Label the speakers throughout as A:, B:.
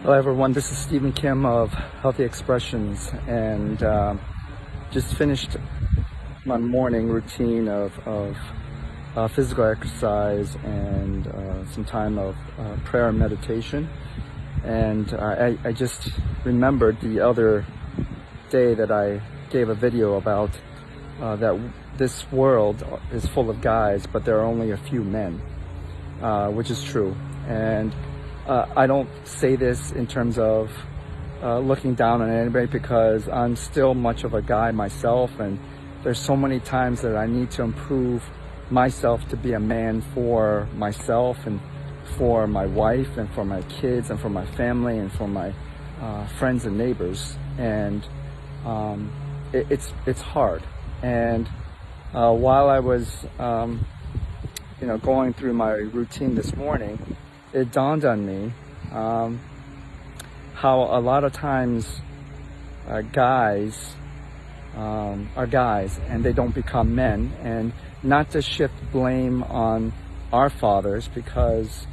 A: Hello everyone, this is Stephen Kim of Healthy Expressions, and just finished my morning routine of physical exercise and some time of prayer and meditation. And I just remembered the other day that I gave a video about that this world is full of guys, but there are only a few men, which is true. And I don't say this in terms of looking down on anybody, because I'm still much of a guy myself, and there's so many times that I need to improve myself to be a man for myself and for my wife and for my kids and for my family and for my friends and neighbors. And it's hard. And while I was going through my routine this morning, it dawned on me how a lot of times guys are guys and they don't become men. And not to shift blame on our fathers, because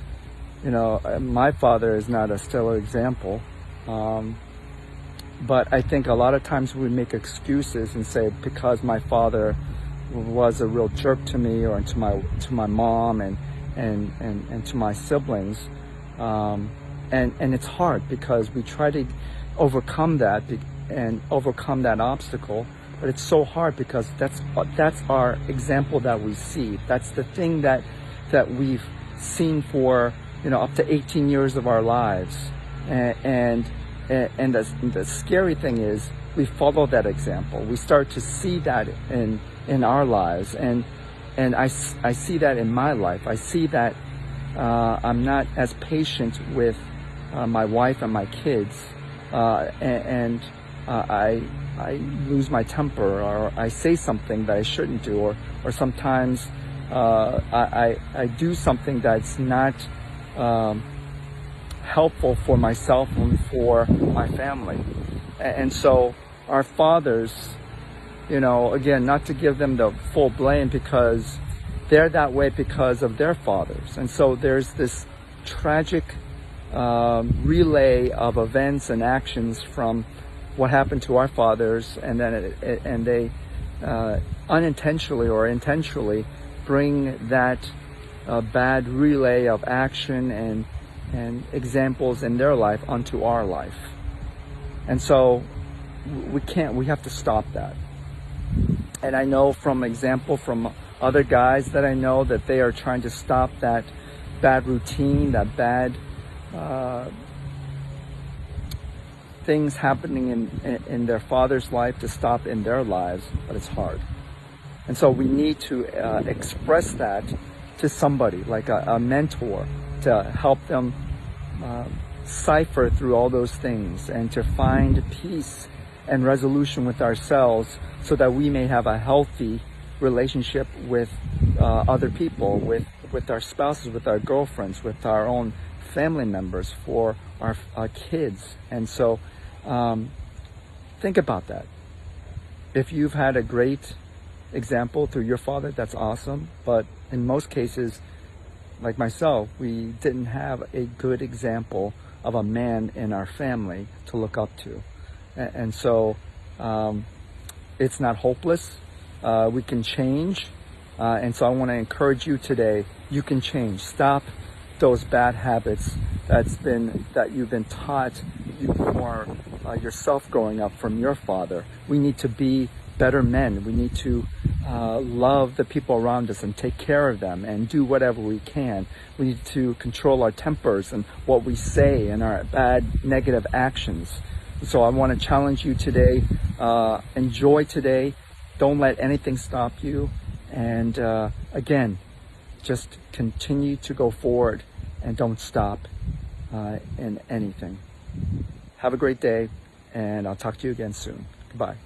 A: my father is not a stellar example, but I think a lot of times we make excuses and say, because my father was a real jerk to me or to my mom and to my siblings, and it's hard because we try to overcome that and overcome that obstacle, but it's so hard because that's our example that we see. That's the thing that we've seen for up to 18 years of our lives, and the scary thing is we follow that example. We start to see that in our lives, and I see that in my life. I see that I'm not as patient with my wife and my kids, and I lose my temper, or I say something that I shouldn't do, or sometimes I do something that's not helpful for myself and for my family. And so our fathers, again, not to give them the full blame, because they're that way because of their fathers. And so there's this tragic relay of events and actions from what happened to our fathers, and then they unintentionally or intentionally bring that bad relay of action and examples in their life onto our life. And so we have to stop that. And I know from example from other guys that I know that they are trying to stop that bad routine, that bad things happening in their father's life to stop in their lives, but it's hard. And so we need to express that to somebody, like a mentor, to help them cipher through all those things and to find peace and resolution with ourselves, so that we may have a healthy relationship with other people, with our spouses, with our girlfriends, with our own family members, for our kids. And so think about that. If you've had a great example through your father, that's awesome. But in most cases, like myself, we didn't have a good example of a man in our family to look up to. And so it's not hopeless. We can change. And so I want to encourage you today, you can change. Stop those bad habits that you've been taught for yourself growing up from your father. We need to be better men. We need to love the people around us and take care of them and do whatever we can. We need to control our tempers and what we say and our bad negative actions. So I want to challenge you today. Enjoy today. Don't let anything stop you. And again, just continue to go forward and don't stop in anything. Have a great day, and I'll talk to you again soon. Goodbye.